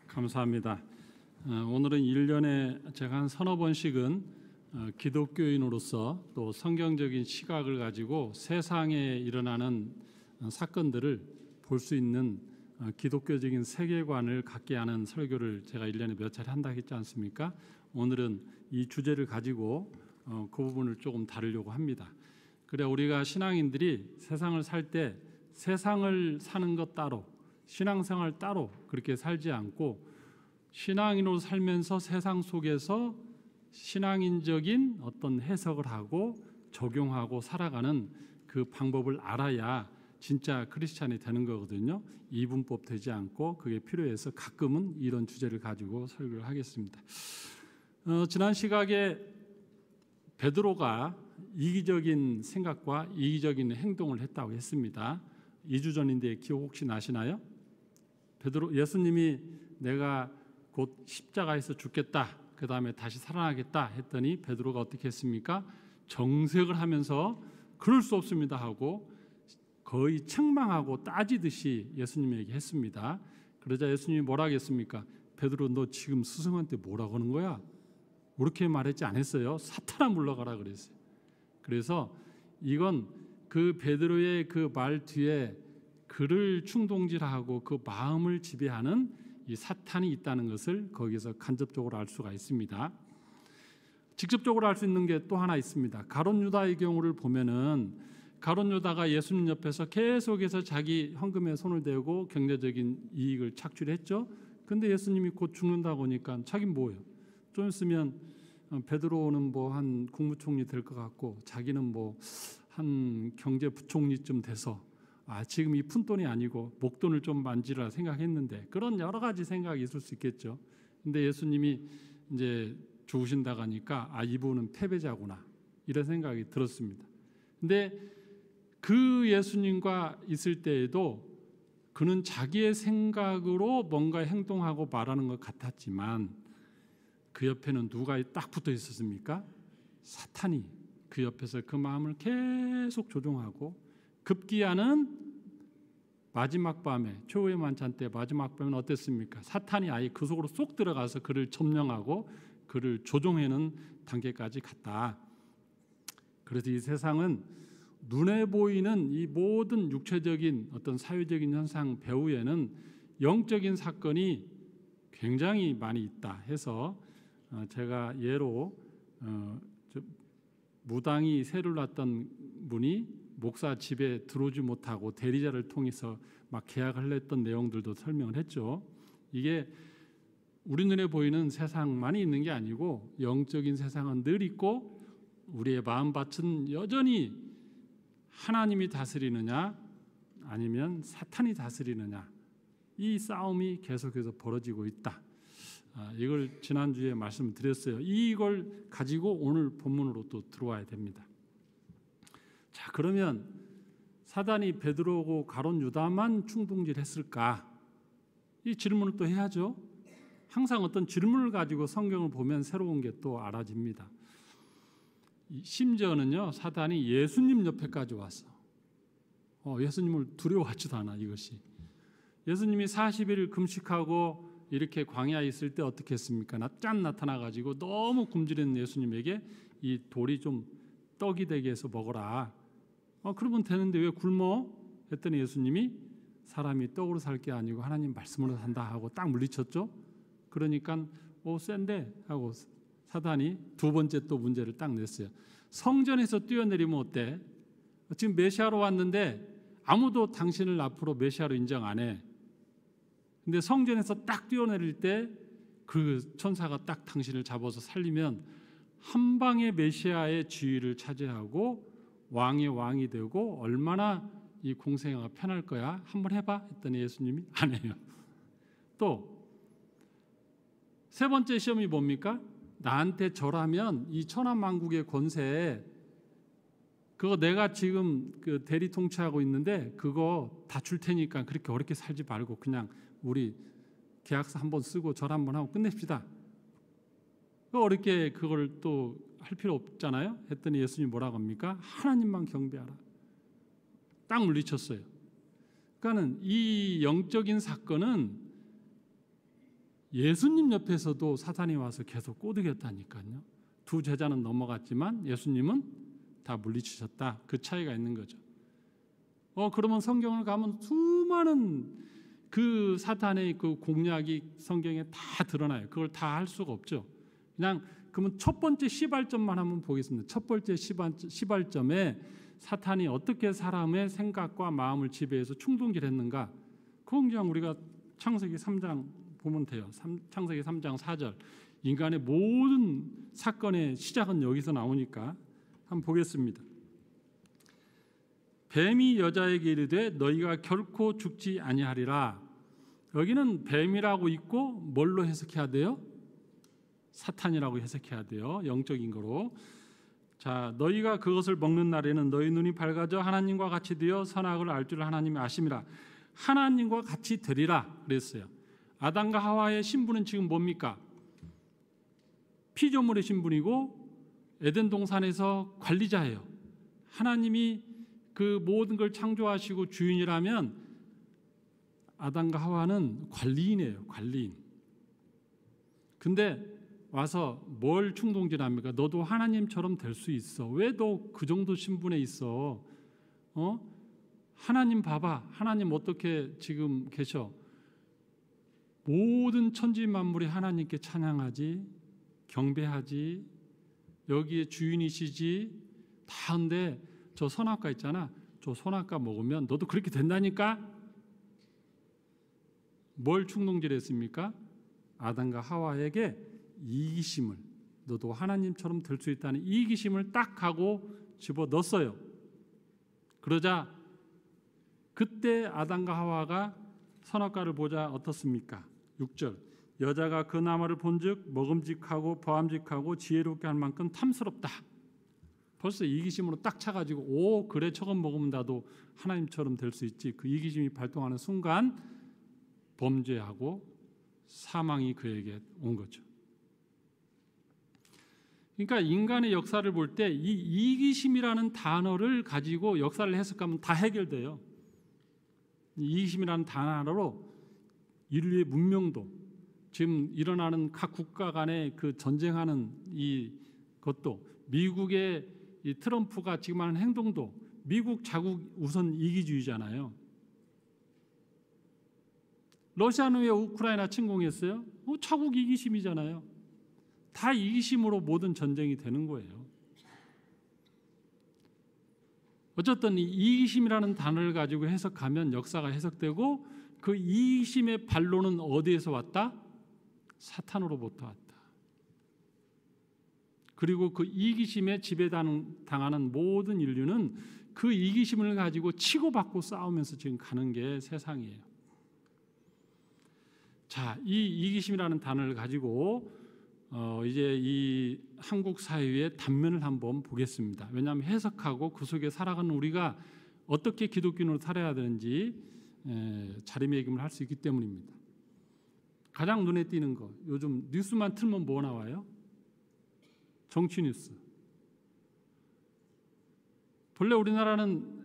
감사합니다. 오늘은 1년에 제가 한 서너 번씩은 기독교인으로서 또 성경적인 시각을 가지고 세상에 일어나는 사건들을 볼 수 있는 기독교적인 세계관을 갖게 하는 설교를 제가 1년에 몇 차례 한다 했지 않습니까? 오늘은 이 주제를 가지고 그 부분을 조금 다루려고 합니다. 그래 우리가 신앙인들이 세상을 살 때 세상을 사는 것 따로 신앙생활 따로 그렇게 살지 않고 신앙인으로 살면서 세상 속에서 신앙인적인 어떤 해석을 하고 적용하고 살아가는 그 방법을 알아야 진짜 크리스찬이 되는 거거든요. 이분법 되지 않고 그게 필요해서 가끔은 이런 주제를 가지고 설교를 하겠습니다. 지난 시각에 베드로가 이기적인 생각과 이기적인 행동을 했다고 했습니다. 2주 전인데 기억 혹시 나시나요? 베드로 예수님이 내가 곧 십자가에서 죽겠다. 그 다음에 다시 살아나겠다 했더니 베드로가 어떻게 했습니까? 정색을 하면서 그럴 수 없습니다 하고 거의 책망하고 따지듯이 예수님에게 했습니다. 그러자 예수님이 뭐라 하겠습니까? 베드로 너 지금 스승한테 뭐라고 하는 거야? 그렇게 말했지 않았어요. 사탄아 물러가라 그랬어요. 그래서 이건 그 베드로의 그 말 뒤에 그를 충동질하고 그 마음을 지배하는 이 사탄이 있다는 것을 거기서 간접적으로 알 수가 있습니다. 직접적으로 알 수 있는 게 또 하나 있습니다. 가룟 유다의 경우를 보면은 가룟 유다가 예수님 옆에서 계속해서 자기 헌금에 손을 대고 경제적인 이익을 착취했죠. 근데 예수님이 곧 죽는다고 하니까 자기는 뭐예요? 좀 있으면 베드로는 뭐 한 국무총리 될 것 같고 자기는 뭐 한 경제부총리쯤 돼서 지금 이 푼돈이 아니고 목돈을 좀 만지라 생각했는데 그런 여러 가지 생각이 있을 수 있겠죠. 근데 예수님이 이제 죽으신다고 하니까 이분은 패배자구나 이런 생각이 들었습니다. 근데 그 예수님과 있을 때에도 그는 자기의 생각으로 뭔가 행동하고 말하는 것 같았지만 그 옆에는 누가 딱 붙어 있었습니까? 사탄이 그 옆에서 그 마음을 계속 조종하고 급기야는 마지막 밤에 최후의 만찬 때 마지막 밤은 어땠습니까? 사탄이 아예 그 속으로 쏙 들어가서 그를 점령하고 그를 조종하는 단계까지 갔다. 그래서 이 세상은 눈에 보이는 이 모든 육체적인 어떤 사회적인 현상 배후에는 영적인 사건이 굉장히 많이 있다 해서 제가 예로 무당이 새를 낳았던 분이 목사 집에 들어오지 못하고 대리자를 통해서 막 계약을 했던 내용들도 설명을 했죠. 이게 우리 눈에 보이는 세상만이 있는 게 아니고 영적인 세상은 늘 있고 우리의 마음밭은 여전히 하나님이 다스리느냐 아니면 사탄이 다스리느냐 이 싸움이 계속해서 벌어지고 있다. 이걸 지난주에 말씀을 드렸어요. 이걸 가지고 오늘 본문으로 또 들어와야 됩니다. 자, 그러면 사단이 베드로고 가룟 유다만 충동질했을까? 이 질문을 또 해야죠. 항상 어떤 질문을 가지고 성경을 보면 새로운 게 또 알아집니다. 심지어는요, 사단이 예수님 옆에까지 왔어. 예수님을 두려워하지도 않아 이것이. 예수님이 40일 금식하고 이렇게 광야에 있을 때 어떻게 했습니까? 짠 나타나가지고 너무 굶주린 예수님에게 이 돌이 좀 떡이 되게 해서 먹어라. 그러면 되는데 왜 굶어? 했더니 예수님이 사람이 떡으로 살 게 아니고 하나님 말씀으로 산다 하고 딱 물리쳤죠. 그러니까 센데 하고 사단이 두 번째 또 문제를 딱 냈어요. 성전에서 뛰어내리면 어때? 지금 메시아로 왔는데 아무도 당신을 앞으로 메시아로 인정 안 해. 근데 성전에서 딱 뛰어내릴 때 그 천사가 딱 당신을 잡아서 살리면 한 방에 메시아의 지위를 차지하고 왕의 왕이 되고 얼마나 이 공생애가 편할 거야. 한번 해봐 했더니 예수님이 안 해요. 또 세 번째 시험이 뭡니까? 나한테 절하면 이 천하만국의 권세 그거 내가 지금 그 대리 통치하고 있는데 그거 다 줄 테니까 그렇게 어렵게 살지 말고 그냥 우리 계약서 한번 쓰고 절 한번 하고 끝냅시다. 어렵게 그걸 또 할 필요 없잖아요. 했더니 예수님이 뭐라고 합니까? 하나님만 경배하라. 딱 물리쳤어요. 그러니까는 이 영적인 사건은 예수님 옆에서도 사탄이 와서 계속 꼬드겼다니까요. 두 제자는 넘어갔지만 예수님은 다 물리치셨다. 그 차이가 있는 거죠. 그러면 성경을 가면 수많은 그 사탄의 그 공략이 성경에 다 드러나요. 그걸 다 할 수가 없죠. 그냥 그러면 첫 번째 시발점만 한번 보겠습니다. 첫 번째 시발점에 사탄이 어떻게 사람의 생각과 마음을 지배해서 충동질했는가? 그건 그냥 우리가 창세기 3장 보면 돼요. 창세기 3장 4절. 인간의 모든 사건의 시작은 여기서 나오니까 한번 보겠습니다. 뱀이 여자에게 이르되 너희가 결코 죽지 아니하리라. 여기는 뱀이라고 있고 뭘로 해석해야 돼요? 사탄이라고 해석해야 돼요. 영적인 거로. 자, 너희가 그것을 먹는 날에는 너희 눈이 밝아져 하나님과 같이 되어 선악을 알 줄 하나님이 아심이라. 하나님과 같이 되리라 그랬어요. 아담과 하와의 신분은 지금 뭡니까? 피조물의 신분이고 에덴 동산에서 관리자예요. 하나님이 그 모든 걸 창조하시고 주인이라면 아담과 하와는 관리인이에요. 관리인. 근데 와서 뭘 충동질합니까? 너도 하나님처럼 될 수 있어. 왜 너 그 정도 신분에 있어? 하나님 봐봐. 하나님 어떻게 지금 계셔? 모든 천지 만물이 하나님께 찬양하지, 경배하지, 여기에 주인이시지. 다 한데 저 선악과 있잖아. 저 선악과 먹으면 너도 그렇게 된다니까? 뭘 충동질했습니까? 아담과 하와에게 이기심을, 너도 하나님처럼 될 수 있다는 이기심을 딱 하고 집어넣었어요. 그러자 그때 아담과 하와가 선악과를 보자 어떻습니까? 6절. 여자가 그 나무를 본즉 먹음직하고 보암직하고 지혜롭게 할 만큼 탐스럽다. 벌써 이기심으로 딱 차가지고 그래 저건 먹으면 나도 하나님처럼 될 수 있지. 그 이기심이 발동하는 순간 범죄하고 사망이 그에게 온 거죠. 그러니까 인간의 역사를 볼 때 이 이기심이라는 단어를 가지고 역사를 해석하면 다 해결돼요. 이기심이라는 단어로 인류의 문명도, 지금 일어나는 각 국가 간의 그 전쟁하는 이 것도, 미국의 이 트럼프가 지금 하는 행동도 미국 자국 우선 이기주의잖아요. 러시아는 왜 우크라이나 침공했어요? 자국 이기심이잖아요. 다 이기심으로 모든 전쟁이 되는 거예요. 어쨌든 이 이기심이라는 단어를 가지고 해석하면 역사가 해석되고, 그 이기심의 반론은 어디에서 왔다? 사탄으로부터 왔다. 그리고 그 이기심에 지배당하는 모든 인류는 그 이기심을 가지고 치고받고 싸우면서 지금 가는 게 세상이에요. 자, 이 이기심이라는 단어를 가지고 이제 이 한국 사회의 단면을 한번 보겠습니다. 왜냐하면 해석하고 그 속에 살아가는 우리가 어떻게 기독교인으로 살아야 되는지 자리매김을 할 수 있기 때문입니다. 가장 눈에 띄는 거, 요즘 뉴스만 틀면 뭐 나와요? 정치 뉴스. 본래 우리나라는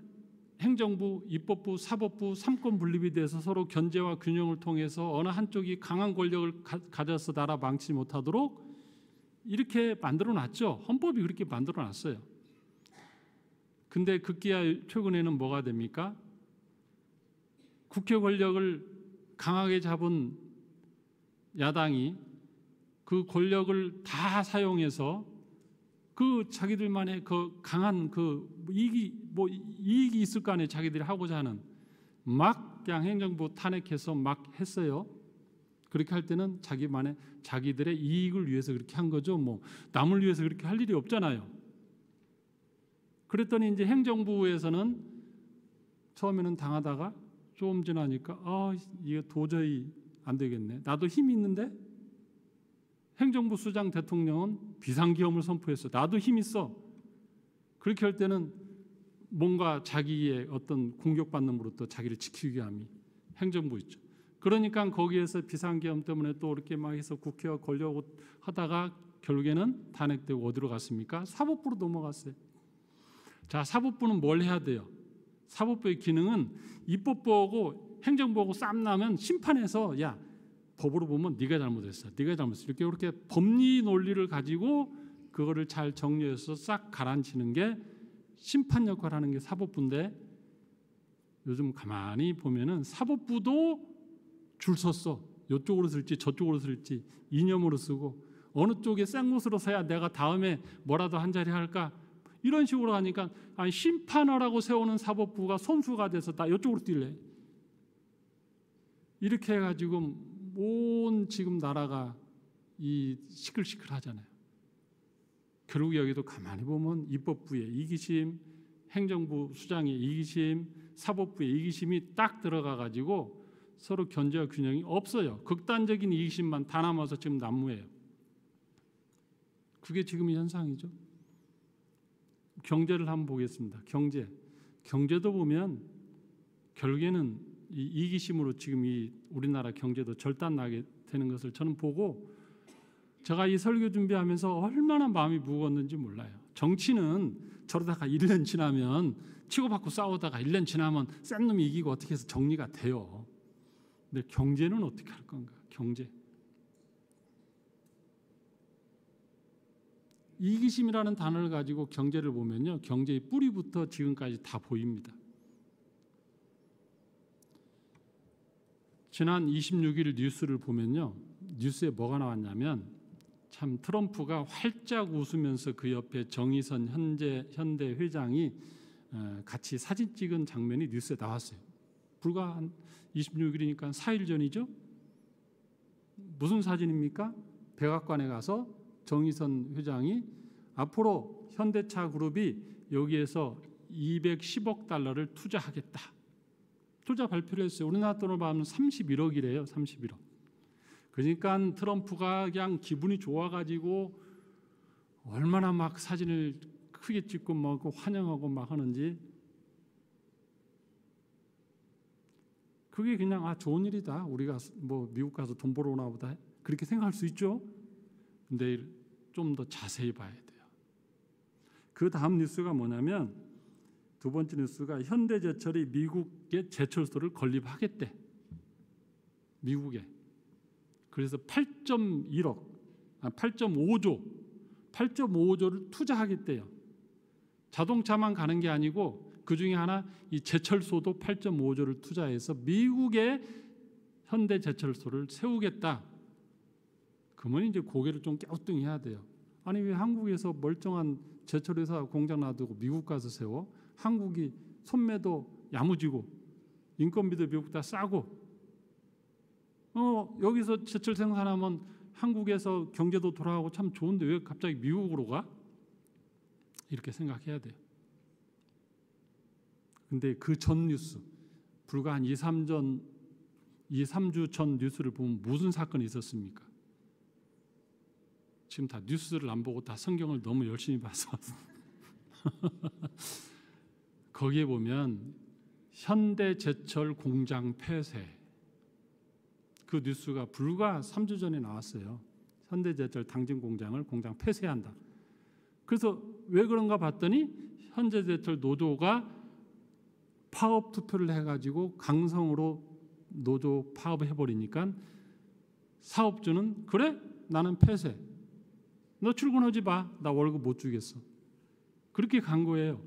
행정부, 입법부, 사법부 3권 분립이 돼서 서로 견제와 균형을 통해서 어느 한쪽이 강한 권력을 가져서 나라 망치지 못하도록 이렇게 만들어놨죠. 헌법이 그렇게 만들어놨어요. 근데 급기야 최근에는 뭐가 됩니까? 국회 권력을 강하게 잡은 야당이 그 권력을 다 사용해서 그 자기들만의 그 강한 그 이익이 있을 거 아니에요. 자기들이 하고자 하는 막 그냥 행정부 탄핵해서 막 했어요. 그렇게 할 때는 자기들의 이익을 위해서 그렇게 한 거죠. 뭐 남을 위해서 그렇게 할 일이 없잖아요. 그랬더니 이제 행정부에서는 처음에는 당하다가 좀 지나니까 이거 도저히 안 되겠네. 나도 힘이 있는데. 행정부 수장 대통령은 비상계엄을 선포했어. 나도 힘 있어. 그렇게 할 때는 뭔가 자기의 어떤 공격받는 으로부터 자기를 지키기 위함이 행정부 있죠. 그러니까 거기에서 비상계엄 때문에 또 이렇게 막 해서 국회와 걸려고 하다가 결국에는 탄핵되고 어디로 갔습니까? 사법부로 넘어갔어요. 자, 사법부는 뭘 해야 돼요? 사법부의 기능은 입법부하고 행정부하고 싸움 나면 심판해서 야, 법으로 보면 네가 잘못했어, 네가 잘못했어, 이렇게 법리 논리를 가지고 그거를 잘 정리해서 싹 가라앉히는 게 심판 역할을 하는 게 사법부인데, 요즘 가만히 보면은 사법부도 줄 섰어. 이쪽으로 쓸지 저쪽으로 쓸지 이념으로 쓰고, 어느 쪽에 센 곳으로 서야 내가 다음에 뭐라도 한 자리 할까, 이런 식으로 하니까 아니, 심판하라고 세우는 사법부가 손수가 돼서 다 이쪽으로 뛸래. 이렇게 해가지고 온 지금 나라가 이 시끌시끌하잖아요. 결국 여기도 가만히 보면 입법부의 이기심, 행정부 수장의 이기심, 사법부의 이기심이 딱 들어가가지고 서로 견제와 균형이 없어요. 극단적인 이기심만 다 남아서 지금 난무해요. 그게 지금 현상이죠. 경제를 한번 보겠습니다. 경제도 보면 결국에는 이 이기심으로 지금 이 우리나라 경제도 절단나게 되는 것을 저는 보고, 제가 이 설교 준비하면서 얼마나 마음이 무거웠는지 몰라요. 정치는 저러다가 1년 지나면 치고받고 싸우다가 1년 지나면 센 놈이 이기고 어떻게 해서 정리가 돼요. 근데 경제는 어떻게 할 건가? 경제. 이기심이라는 단어를 가지고 경제를 보면요, 경제의 뿌리부터 지금까지 다 보입니다. 지난 26일 뉴스를 보면요, 뉴스에 뭐가 나왔냐면, 참 트럼프가 활짝 웃으면서 그 옆에 정의선 현대 회장이 같이 사진 찍은 장면이 뉴스에 나왔어요. 불과 한 26일이니까 4일 전이죠. 무슨 사진입니까? 백악관에 가서 정의선 회장이 앞으로 현대차 그룹이 여기에서 210억 달러를 투자하겠다. 투자 발표를 했어요. 우리나라 돈으로 보면 31억이래요. 31억. 그러니까 트럼프가 그냥 기분이 좋아가지고 얼마나 막 사진을 크게 찍고 막 환영하고 막 하는지, 그게 그냥 좋은 일이다, 우리가 뭐 미국 가서 돈 벌어 오나 보다, 그렇게 생각할 수 있죠. 근데 좀 더 자세히 봐야 돼요. 그 다음 뉴스가 뭐냐면, 두 번째 뉴스가 현대제철이 미국의 제철소를 건립하겠대. 미국에. 그래서 8.5조를 투자하겠대요. 자동차만 가는 게 아니고 그 중에 하나 이 제철소도 8.5조를 투자해서 미국의 현대제철소를 세우겠다. 그러면 이제 고개를 좀 갸우뚱해야 돼요. 아니, 왜 한국에서 멀쩡한 제철회사 공장 놔두고 미국 가서 세워? 한국이 손매도 야무지고 인건비도 미국보다 싸고, 여기서 제철 생산하면 한국에서 경제도 돌아가고 참 좋은데 왜 갑자기 미국으로 가? 이렇게 생각해야 돼요. 근데 그 전 뉴스, 불과 한 2, 3주 전 뉴스를 보면 무슨 사건이 있었습니까? 지금 다 뉴스를 안 보고 다 성경을 너무 열심히 봐서 거기에 보면 현대제철 공장 폐쇄, 그 뉴스가 불과 3주 전에 나왔어요. 현대제철 당진 공장 폐쇄한다. 그래서 왜 그런가 봤더니 현대제철 노조가 파업 투표를 해가지고 강성으로 노조 파업을 해버리니까 사업주는 그래? 나는 폐쇄. 너 출근하지 마. 나 월급 못 주겠어. 그렇게 간 거예요.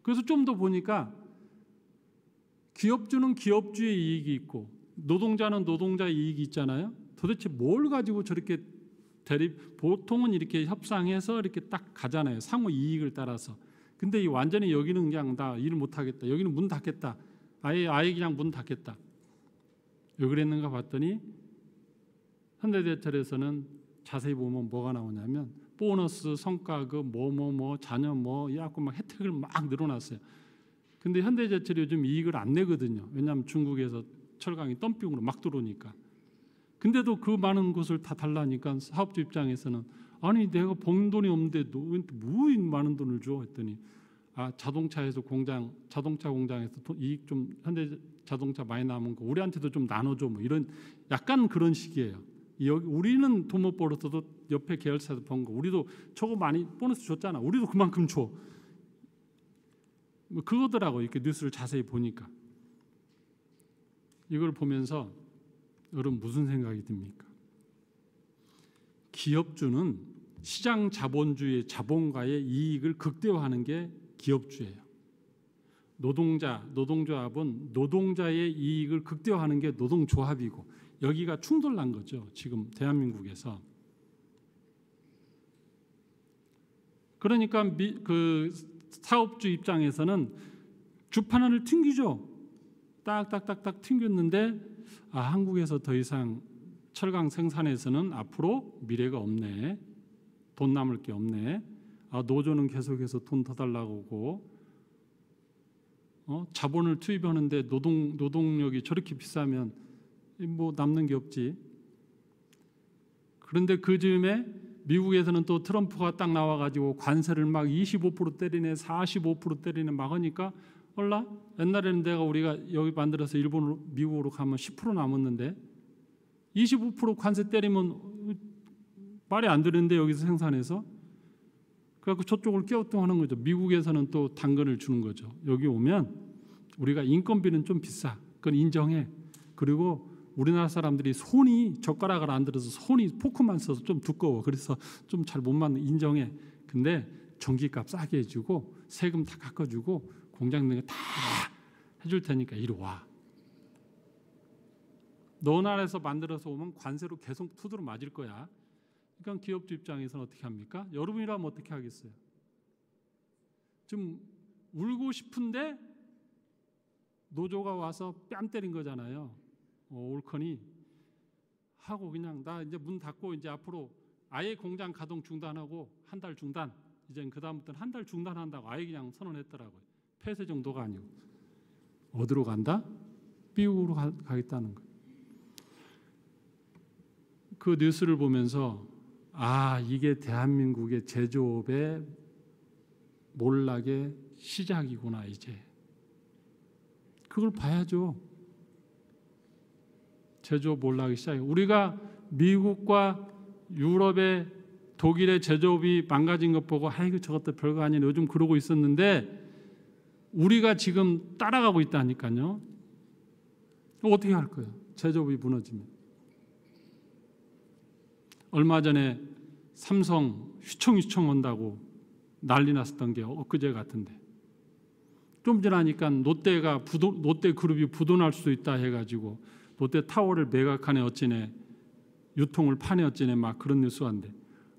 그래서 좀 더 보니까 기업주는 기업주의 이익이 있고 노동자는 노동자의 이익이 있잖아요. 도대체 뭘 가지고 저렇게 보통은 이렇게 협상해서 이렇게 딱 가잖아요. 상호 이익을 따라서. 근데 이 완전히 여기는 그냥 나 일 못 하겠다. 여기는 문 닫겠다. 아예 그냥 문 닫겠다. 왜 그랬는가 봤더니 현대제철에서는 자세히 보면 뭐가 나오냐면 보너스, 성과급, 자녀 이래갖고 막 혜택을 막 늘어났어요. 근데 현대제철이 요즘 이익을 안 내거든요. 왜냐하면 중국에서 철강이 덤핑으로 막 들어오니까. 근데도 그 많은 것을 다 달라니까 사업주 입장에서는 아니 내가 번 돈이 없는데 뭐 많은 돈을 줘 했더니 자동차 공장에서 이익 좀 현대자동차 많이 남은 거 우리한테도 좀 나눠줘 뭐 이런 약간 그런 식이에요. 우리는 돈 못 벌었어도 옆에 계열사에서 번 거 우리도 저거 많이 보너스 줬잖아. 우리도 그만큼 줘. 뭐 그거더라고. 이렇게 뉴스를 자세히 보니까 이걸 보면서 여러분 무슨 생각이 듭니까? 기업주는 시장 자본주의 자본가의 이익을 극대화하는 게 기업주예요. 노동조합은 노동자의 이익을 극대화하는 게 노동조합이고, 여기가 충돌난 거죠. 지금 대한민국에서. 그러니까 그 사업주 입장에서는 주판을 튕기죠. 딱딱딱딱 튕겼는데 한국에서 더 이상 철강 생산에서는 앞으로 미래가 없네. 돈 남을 게 없네. 노조는 계속해서 돈 더 달라고 하고 자본을 투입하는데 노동력이 저렇게 비싸면 뭐 남는 게 없지. 그런데 그 즈음에 미국에서는 또 트럼프가 딱 나와가지고 관세를 막 25% 때리네, 45% 때리네 막 하니까 얼라? 옛날에는 우리가 여기 만들어서 일본으로 미국으로 가면 10% 남았는데 25% 관세 때리면 말이 안 되는데 여기서 생산해서, 그래갖고 저쪽을 깨우뚱하는 거죠. 미국에서는 또 당근을 주는 거죠. 여기 오면 우리가 인건비는 좀 비싸, 그건 인정해. 그리고 우리나라 사람들이 손이 젓가락을 안 들어서 손이 포크만 써서 좀 두꺼워. 그래서 좀 잘 못 만든, 인정해. 근데 전기값 싸게 해주고 세금 다 깎아주고 공장 등 다 해줄 테니까 이리 와. 너 나라에서 만들어서 오면 관세로 계속 두드러 맞을 거야. 그러니까 기업주 입장에서는 어떻게 합니까? 여러분이라면 어떻게 하겠어요? 좀 울고 싶은데 노조가 와서 뺨 때린 거잖아요. 옳거니 하고 그냥 나 이제 문 닫고 이제 앞으로 아예 공장 가동 중단하고 한 달 중단. 이제 그 다음부터는 한 달 중단한다고 아예 그냥 선언했더라고요. 폐쇄 정도가 아니고. 어디로 간다? 미국으로 가겠다는 거예요. 그 뉴스를 보면서 이게 대한민국의 제조업의 몰락의 시작이구나. 이제 그걸 봐야죠. 제조업 몰락의 시작이. 우리가 미국과 유럽의 독일의 제조업이 망가진 것 보고 아이고 저것도 별거 아닌 요즘 그러고 있었는데 우리가 지금 따라가고 있다니까요. 어떻게 할 거예요? 제조업이 무너지면. 얼마 전에 삼성 휘청휘청 한다고 난리 났었던 게 엊그제 같은데, 좀 지나니까 롯데 그룹이 부도날 수도 있다 해가지고 롯데 타워를 매각하네 어찌네, 유통을 파네 어찌네 막 그런 뉴스가 왔는데,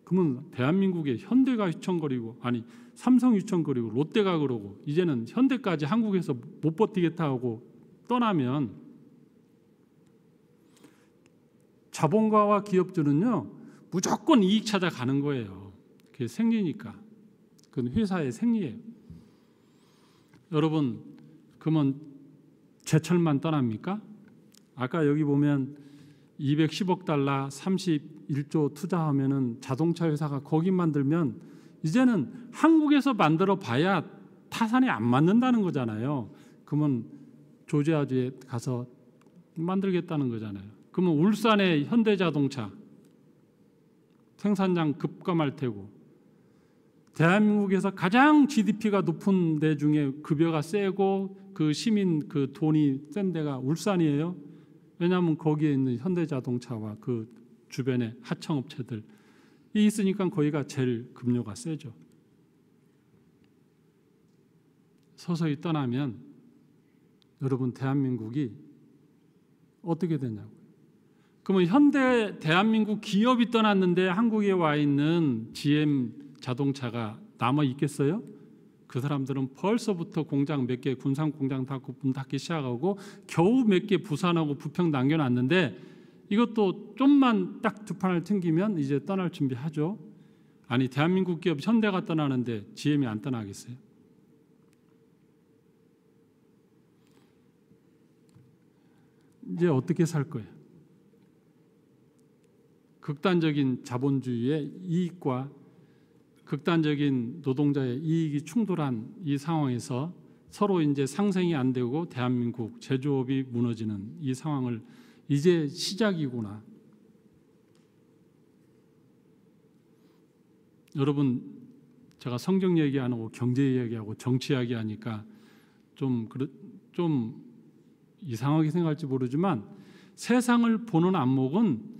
그러면 대한민국에 현대가 휘청거리고, 아니 삼성 휘청거리고 롯데가 그러고 이제는 현대까지 한국에서 못 버티겠다 하고 떠나면 자본가와 기업주는요 무조건 이익 찾아가는 거예요. 그게 생리니까. 그건 회사의 생리예요. 여러분, 그러면 제철만 떠납니까? 아까 여기 보면 210억 달러 31조 투자하면은 자동차 회사가 거기 만들면 이제는 한국에서 만들어 봐야 타산이 안 맞는다는 거잖아요. 그러면 조지아주에 가서 만들겠다는 거잖아요. 그러면 울산의 현대자동차 생산량 급감할 테고, 대한민국에서 가장 GDP가 높은 데 중에 급여가 세고 그 시민 그 돈이 센 데가 울산이에요. 왜냐하면 거기에 있는 현대자동차와 그 주변의 하청업체들이 있으니까 거기가 제일 급료가 세죠. 서서히 떠나면 여러분 대한민국이 어떻게 되냐고요. 그러면 대한민국 기업이 떠났는데 한국에 와 있는 GM 자동차가 남아 있겠어요? 그 사람들은 벌써부터 공장 몇 개, 군산 공장 닫고 문 닫기 시작하고 겨우 몇 개 부산하고 부평 남겨놨는데 이것도 좀만 딱 두 판을 튕기면 이제 떠날 준비하죠. 아니 대한민국 기업 현대가 떠나는데 GM이 안 떠나겠어요? 이제 어떻게 살 거예요? 극단적인 자본주의의 이익과 극단적인 노동자의 이익이 충돌한 이 상황에서 서로 이제 상생이 안 되고 대한민국 제조업이 무너지는 이 상황을 이제 시작이구나. 여러분, 제가 성경 얘기 안 하고 경제 얘기하고 정치 이야기 하니까 좀 이상하게 생각할지 모르지만 세상을 보는 안목은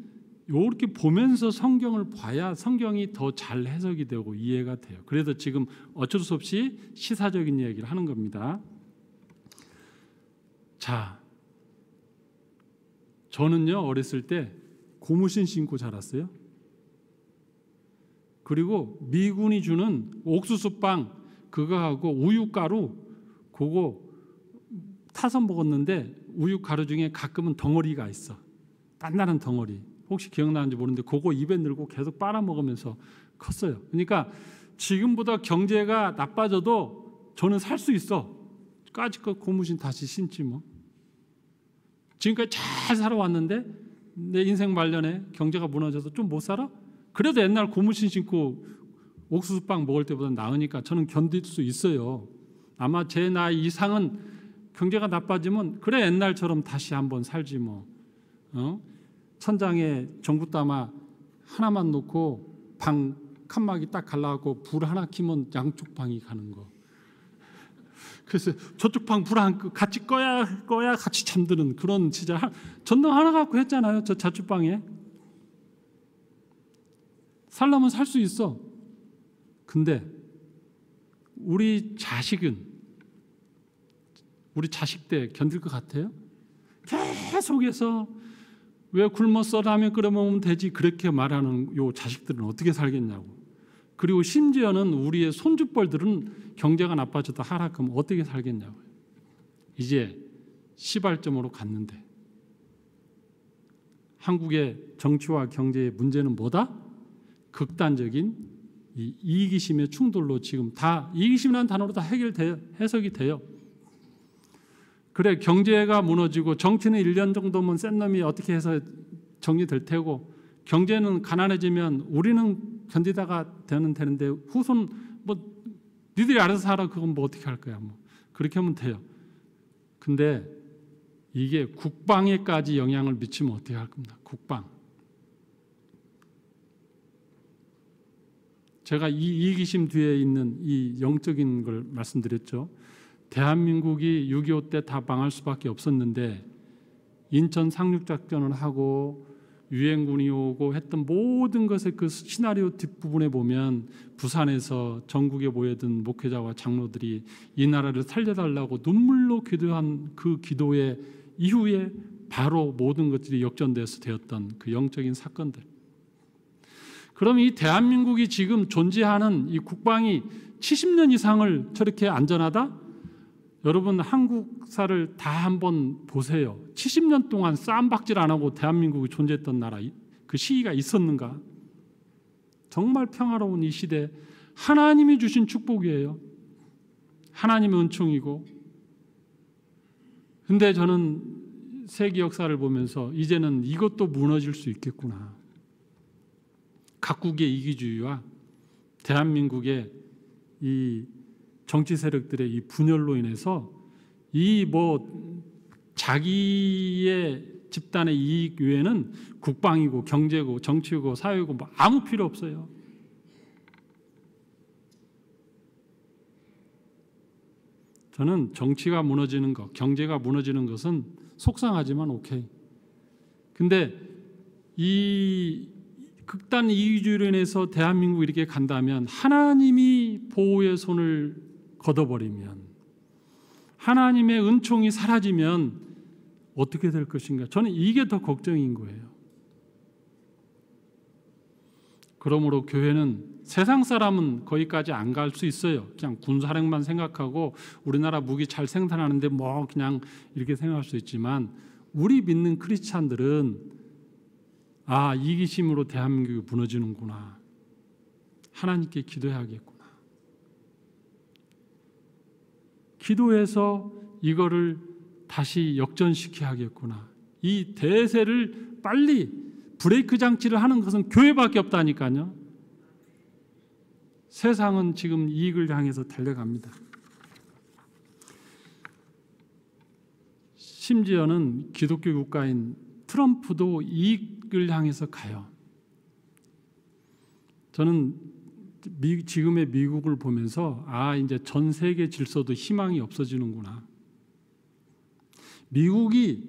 이렇게 보면서 성경을 봐야 성경이 더 잘 해석이 되고 이해가 돼요. 그래서 지금 어쩔 수 없이 시사적인 이야기를 하는 겁니다. 자, 저는요 어렸을 때 고무신 신고 자랐어요. 그리고 미군이 주는 옥수수빵 그거하고 우유가루 그거 타서 먹었는데 우유가루 중에 가끔은 덩어리가 있어. 단단한 덩어리. 혹시 기억나는지 모르는데 그거 입에 넣고 계속 빨아먹으면서 컸어요. 그러니까 지금보다 경제가 나빠져도 저는 살 수 있어. 까짓것 고무신 다시 신지 뭐. 지금까지 잘 살아왔는데 내 인생 말년에 경제가 무너져서 좀 못 살아? 그래도 옛날 고무신 신고 옥수수빵 먹을 때보다 나으니까 저는 견딜 수 있어요. 아마 제 나이 이상은 경제가 나빠지면 그래 옛날처럼 다시 한번 살지 뭐. 천장에 전구담아 하나만 놓고 방 칸막이 딱 갈라고 불 하나 켜면 양쪽 방이 가는 거. 그래서 저쪽 방 불 안 끄고 같이 꺼야 같이 잠드는 그런 진짜 전등 하나 갖고 했잖아요. 저 자취방에. 살려면 살 수 있어. 근데 우리 자식 때 견딜 것 같아요? 계속해서 왜 굶었어? 라면 끓여 먹으면 되지. 그렇게 말하는 요 자식들은 어떻게 살겠냐고. 그리고 심지어는 우리의 손주뻘들은 경제가 나빠져도 하락하면 어떻게 살겠냐고. 이제 시발점으로 갔는데 한국의 정치와 경제의 문제는 뭐다? 극단적인 이 이기심의 충돌로 지금 다 이기심이라는 단어로 다 해석이 돼요. 그래 경제가 무너지고 정치는 1년 정도면 센 놈이 어떻게 해서 정리될 테고 경제는 가난해지면 우리는 견디다가 되는데 후손 뭐 니들이 알아서 살아 그건 뭐 어떻게 할 거야 뭐 그렇게 하면 돼요. 근데 이게 국방에까지 영향을 미치면 어떻게 할 겁니다. 국방. 제가 이 이기심 뒤에 있는 이 영적인 걸 말씀드렸죠. 대한민국이 6.25 때 다 망할 수밖에 없었는데 인천 상륙작전을 하고 유엔군이 오고 했던 모든 것의 그 시나리오 뒷부분에 보면 부산에서 전국에 모여든 목회자와 장로들이 이 나라를 살려달라고 눈물로 기도한 그 기도의 이후에 바로 모든 것들이 역전돼서 되었던 그 영적인 사건들. 그럼 이 대한민국이 지금 존재하는 이 국방이 70년 이상을 저렇게 안전하다? 여러분 한국사를 다 한번 보세요. 70년 동안 쌈박질 안 하고 대한민국이 존재했던 나라 그 시기가 있었는가? 정말 평화로운 이 시대 하나님이 주신 축복이에요. 하나님의 은총이고. 근데 저는 세계 역사를 보면서 이제는 이것도 무너질 수 있겠구나. 각국의 이기주의와 대한민국의 이 정치 세력들의 이 분열로 인해서 이 뭐 자기의 집단의 이익 외에는 국방이고 경제고 정치고 사회고 뭐 아무 필요 없어요. 저는 정치가 무너지는 것, 경제가 무너지는 것은 속상하지만 오케이. 근데 이 극단 이기주의로 인해서 대한민국이 이렇게 간다면 하나님이 보호의 손을 걷어버리면 하나님의 은총이 사라지면 어떻게 될 것인가? 저는 이게 더 걱정인 거예요. 그러므로 교회는 세상 사람은 거기까지 안 갈 수 있어요. 그냥 군사력만 생각하고 우리나라 무기 잘 생산하는데 뭐 그냥 이렇게 생각할 수 있지만 우리 믿는 크리스찬들은 아 이기심으로 대한민국이 무너지는구나. 하나님께 기도해야겠구나. 기도해서 이거를 다시 역전시켜야겠구나. 이 대세를 빨리 브레이크 장치를 하는 것은 교회밖에 없다니까요. 세상은 지금 이익을 향해서 달려갑니다. 심지어는 기독교 국가인 트럼프도 이익을 향해서 가요. 저는 지금의 미국을 보면서 아 이제 전 세계 질서도 희망이 없어지는구나. 미국이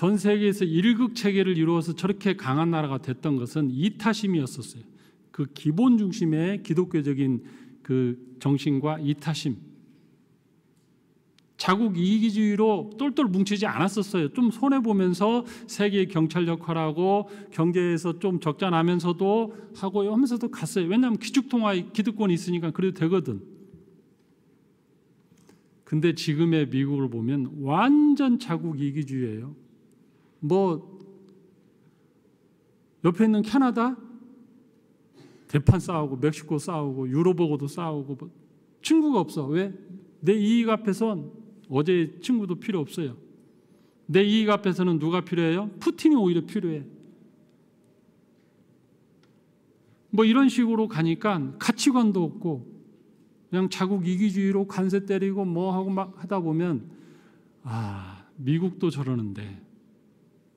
전 세계에서 일극 체계를 이루어서 저렇게 강한 나라가 됐던 것은 이타심이었었어요. 그 기본 중심의 기독교적인 그 정신과 이타심, 자국 이기주의로 똘똘 뭉치지 않았었어요. 좀 손해보면서 세계 경찰 역할하고 경제에서 좀 적자 나면서도 하고 하면서도 갔어요. 왜냐하면 기축통화의 기득권이 있으니까 그래도 되거든. 근데 지금의 미국을 보면 완전 자국 이기주의예요. 뭐 옆에 있는 캐나다 대판 싸우고 멕시코 싸우고 유럽하고도 싸우고 뭐 친구가 없어. 왜? 내 이익 앞에선 어제 친구도 필요 없어요. 내 이익 앞에서는 누가 필요해요? 푸틴이 오히려 필요해. 뭐 이런 식으로 가니까 가치관도 없고 그냥 자국 이기주의로 관세 때리고 뭐 하고 막 하다 보면 미국도 저러는데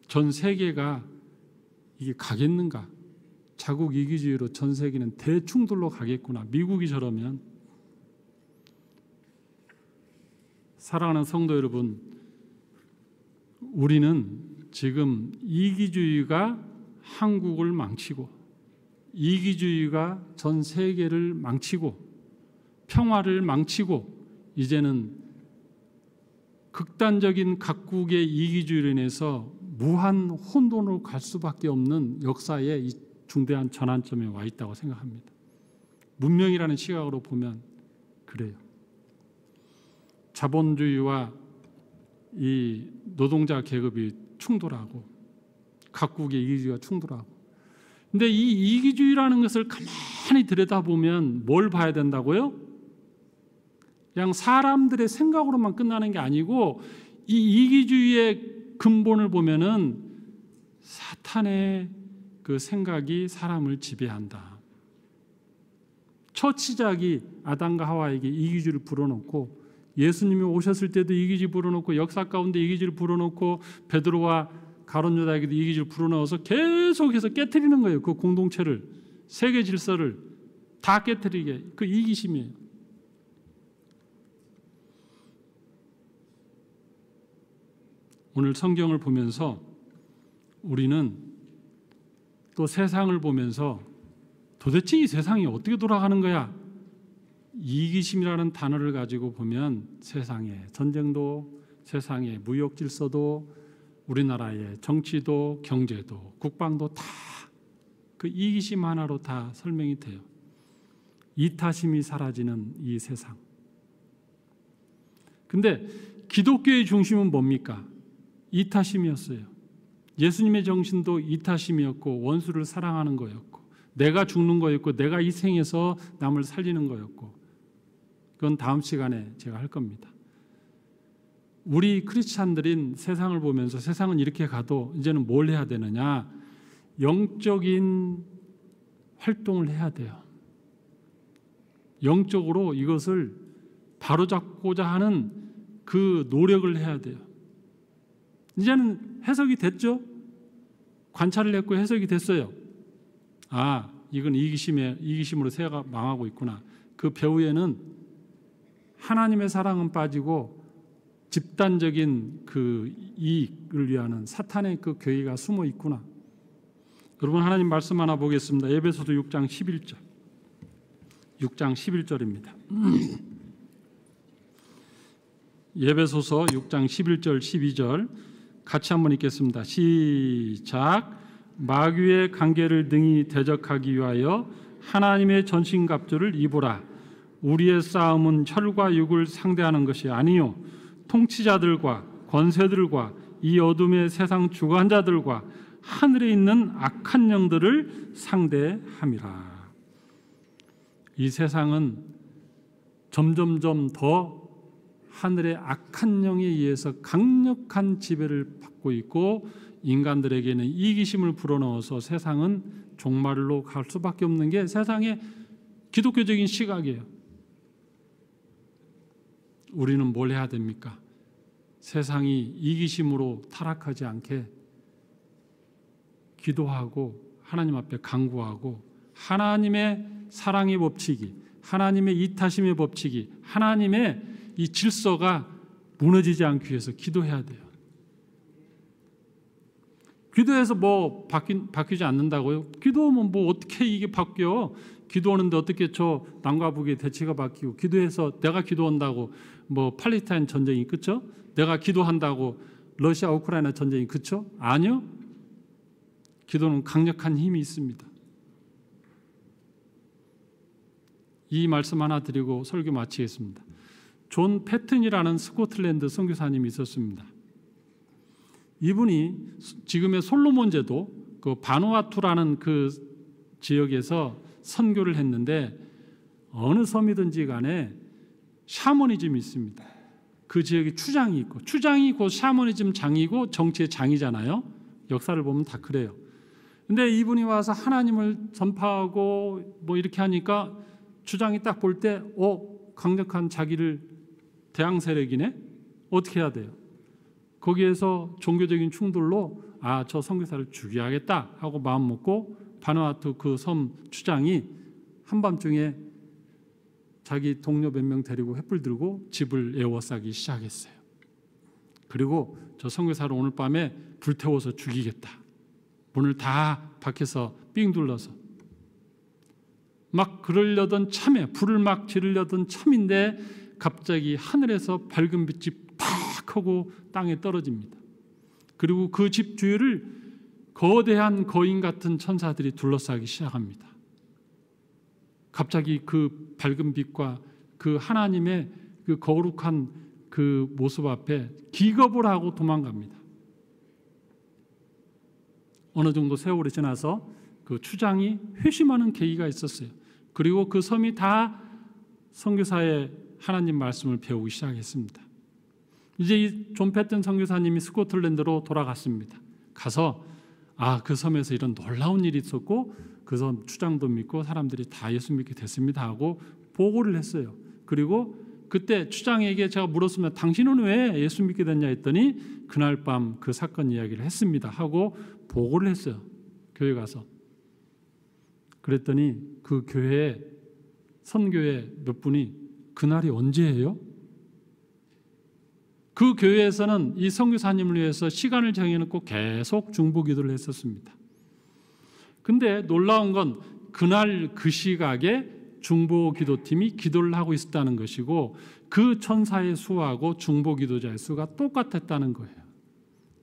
전 세계가 이게 가겠는가? 자국 이기주의로 전 세계는 대충돌로 가겠구나. 미국이 저러면. 사랑하는 성도 여러분, 우리는 지금 이기주의가 한국을 망치고 이기주의가 전 세계를 망치고 평화를 망치고 이제는 극단적인 각국의 이기주의로 인해서 무한 혼돈으로 갈 수밖에 없는 역사의 이 중대한 전환점에 와 있다고 생각합니다. 문명이라는 시각으로 보면 그래요. 자본주의와 이 노동자 계급이 충돌하고 각국의 이기주의가 충돌하고. 근데 이 이기주의라는 것을 가만히 들여다보면 뭘 봐야 된다고요? 그냥 사람들의 생각으로만 끝나는 게 아니고 이 이기주의의 근본을 보면은 사탄의 그 생각이 사람을 지배한다. 첫 시작이 아담과 하와에게 이기주의를 불어넣고 예수님이 오셨을 때도 이기주의 불어넣고 역사 가운데 이기주의를 불어넣고 베드로와 가룟 유다에게도 이기주의를 불어넣어서 계속해서 깨트리는 거예요. 그 공동체를, 세계 질서를 다 깨트리게. 그 이기심이에요. 오늘 성경을 보면서 우리는 또 세상을 보면서 도대체 이 세상이 어떻게 돌아가는 거야? 이기심이라는 단어를 가지고 보면 세상의 전쟁도, 세상의 무역 질서도, 우리나라의 정치도, 경제도, 국방도 다 그 이기심 하나로 다 설명이 돼요. 이타심이 사라지는 이 세상. 근데 기독교의 중심은 뭡니까? 이타심이었어요. 예수님의 정신도 이타심이었고 원수를 사랑하는 거였고 내가 죽는 거였고 내가 희생해서 남을 살리는 거였고 그건 다음 시간에 제가 할 겁니다. 우리 크리스찬들인 세상을 보면서 세상은 이렇게 가도 이제는 뭘 해야 되느냐? 영적인 활동을 해야 돼요. 영적으로 이것을 바로잡고자 하는 그 노력을 해야 돼요. 이제는 해석이 됐죠? 관찰을 했고 해석이 됐어요. 이건 이기심으로 세가 망하고 있구나. 그 배후에는 하나님의 사랑은 빠지고 집단적인 그 이익을 위하는 사탄의 그 괴의가 숨어 있구나. 여러분 하나님 말씀 하나 보겠습니다. 에베소서 6장 11절. 6장 11절입니다. 에베소서 6장 11절 12절 같이 한번 읽겠습니다. 시작. 마귀의 관계를 능히 대적하기 위하여 하나님의 전신갑주를 입으라. 우리의 싸움은 혈과 육을 상대하는 것이 아니요 통치자들과 권세들과 이 어둠의 세상 주관자들과 하늘에 있는 악한 영들을 상대함이라. 이 세상은 점점점 더 하늘의 악한 영에 의해서 강력한 지배를 받고 있고 인간들에게는 이기심을 불어넣어서 세상은 종말로 갈 수밖에 없는 게 세상의 기독교적인 시각이에요. 우리는 뭘 해야 됩니까? 세상이 이기심으로 타락하지 않게 기도하고 하나님 앞에 간구하고 하나님의 사랑의 법칙이, 하나님의 이타심의 법칙이, 하나님의 이 질서가 무너지지 않기 위해서 기도해야 돼요. 기도해서 뭐 바뀌지 않는다고요? 기도하면 뭐 어떻게 이게 바뀌어? 기도하는데 어떻게 저 남과 북의 대치가 바뀌고, 기도해서 내가 기도한다고 뭐 팔레스타인 전쟁이 끝죠? 내가 기도한다고 러시아 우크라이나 전쟁이 끝죠? 아니요. 기도는 강력한 힘이 있습니다. 이 말씀 하나 드리고 설교 마치겠습니다. 존 패튼이라는 스코틀랜드 선교사님이 있었습니다. 이분이 지금의 솔로몬 제도 그 바누아투라는 그 지역에서 선교를 했는데, 어느 섬이든지 간에 샤머니즘이 있습니다. 그 지역에 추장이 있고, 추장이 곧 샤머니즘 장이고 정치의 장이잖아요. 역사를 보면 다 그래요. 근데 이분이 와서 하나님을 전파하고 뭐 이렇게 하니까 추장이 딱 볼 때 강력한 자기를 대항 세력이네? 어떻게 해야 돼요? 거기에서 종교적인 충돌로 저 선교사를 죽여야겠다 하고 마음 먹고, 바누아투 그 섬 추장이 한밤중에 자기 동료 몇 명 데리고 횃불 들고 집을 에워싸기 시작했어요. 그리고 저 선교사를 오늘 밤에 불태워서 죽이겠다. 문을 다 밖에서 삥 둘러서 막 그러려던 참에, 불을 막 지르려던 참인데 갑자기 하늘에서 밝은 빛이 팍 하고 땅에 떨어집니다. 그리고 그 집 주위를 거대한 거인 같은 천사들이 둘러싸기 시작합니다. 갑자기 그 밝은 빛과 그 하나님의 그 거룩한 그 모습 앞에 기겁을 하고 도망갑니다. 어느 정도 세월이 지나서 그 추장이 회심하는 계기가 있었어요. 그리고 그 섬이 다 선교사의 하나님 말씀을 배우기 시작했습니다. 이제 이 존 패튼 선교사님이 스코틀랜드로 돌아갔습니다. 가서 그 섬에서 이런 놀라운 일이 있었고 그 섬 추장도 믿고 사람들이 다 예수 믿게 됐습니다 하고 보고를 했어요. 그리고 그때 추장에게 제가 물었으면 당신은 왜 예수 믿게 됐냐 했더니 그날 밤 그 사건 이야기를 했습니다 하고 보고를 했어요. 교회 가서. 그랬더니 그 교회에 선교회 몇 분이 그날이 언제예요? 그 교회에서는 이 선교사님을 위해서 시간을 정해놓고 계속 중보기도를 했었습니다. 근데 놀라운 건 그날 그 시각에 중보기도팀이 기도를 하고 있었다는 것이고 그 천사의 수하고 중보기도자의 수가 똑같았다는 거예요.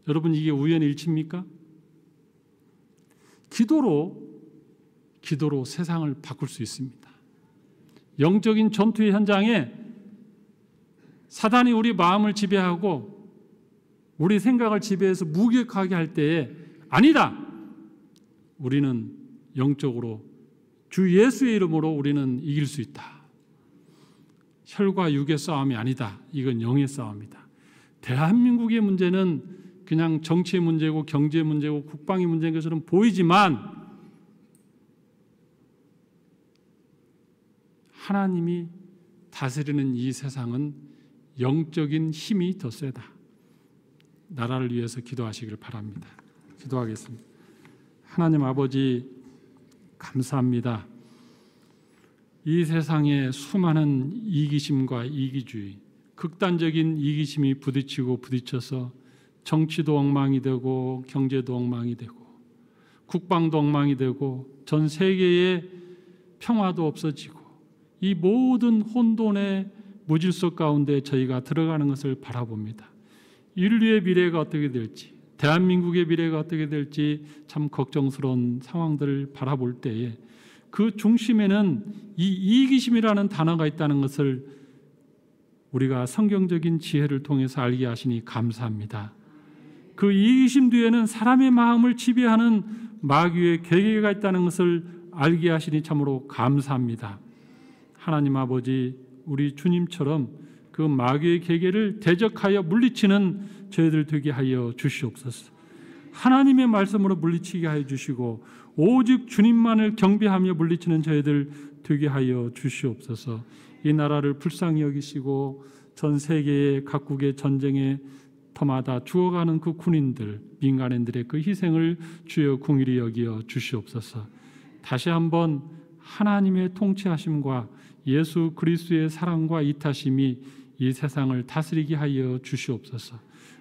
여러분, 이게 우연의 일치입니까? 기도로 세상을 바꿀 수 있습니다. 영적인 전투의 현장에 사단이 우리 마음을 지배하고 우리 생각을 지배해서 무기력하게 할 때에 아니다! 우리는 영적으로 주 예수의 이름으로 우리는 이길 수 있다. 혈과 육의 싸움이 아니다. 이건 영의 싸움이다. 대한민국의 문제는 그냥 정치의 문제고 경제의 문제고 국방의 문제인 것처럼 보이지만 하나님이 다스리는 이 세상은 영적인 힘이 더 세다. 나라를 위해서 기도하시길 바랍니다. 기도하겠습니다. 하나님 아버지, 감사합니다. 이 세상에 수많은 이기심과 이기주의, 극단적인 이기심이 부딪혀서 정치도 엉망이 되고 경제도 엉망이 되고 국방도 엉망이 되고 전 세계의 평화도 없어지고 이 모든 혼돈의 무질서 가운데 저희가 들어가는 것을 바라봅니다. 인류의 미래가 어떻게 될지, 대한민국의 미래가 어떻게 될지 참 걱정스러운 상황들을 바라볼 때에 그 중심에는 이 이기심이라는 단어가 있다는 것을 우리가 성경적인 지혜를 통해서 알게 하시니 감사합니다. 그 이기심 뒤에는 사람의 마음을 지배하는 마귀의 계계가 있다는 것을 알게 하시니 참으로 감사합니다. 하나님 아버지, 우리 주님처럼 그 마귀의 계계를 대적하여 물리치는 저희들 되게 하여 주시옵소서. 하나님의 말씀으로 물리치게 하여 주시고 오직 주님만을 경배하며 물리치는 저희들 되게 하여 주시옵소서. 이 나라를 불쌍히 여기시고 전 세계의 각국의 전쟁에 터마다 죽어가는 그 군인들, 민간인들의 그 희생을 주여 긍휼히 여기어 주시옵소서. 다시 한번 하나님의 통치하심과 예수 그리스도의 사랑과 이타심이 이 세상을 다스리게 하여 주시옵소서.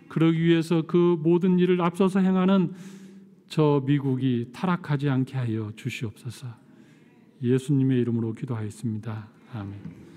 그러기 위해서 그 모든 일을 앞서서 행하는 저 미국이 타락하지 않게 하여 주시옵소서. 예수님의 이름으로 기도하였습니다. 아멘.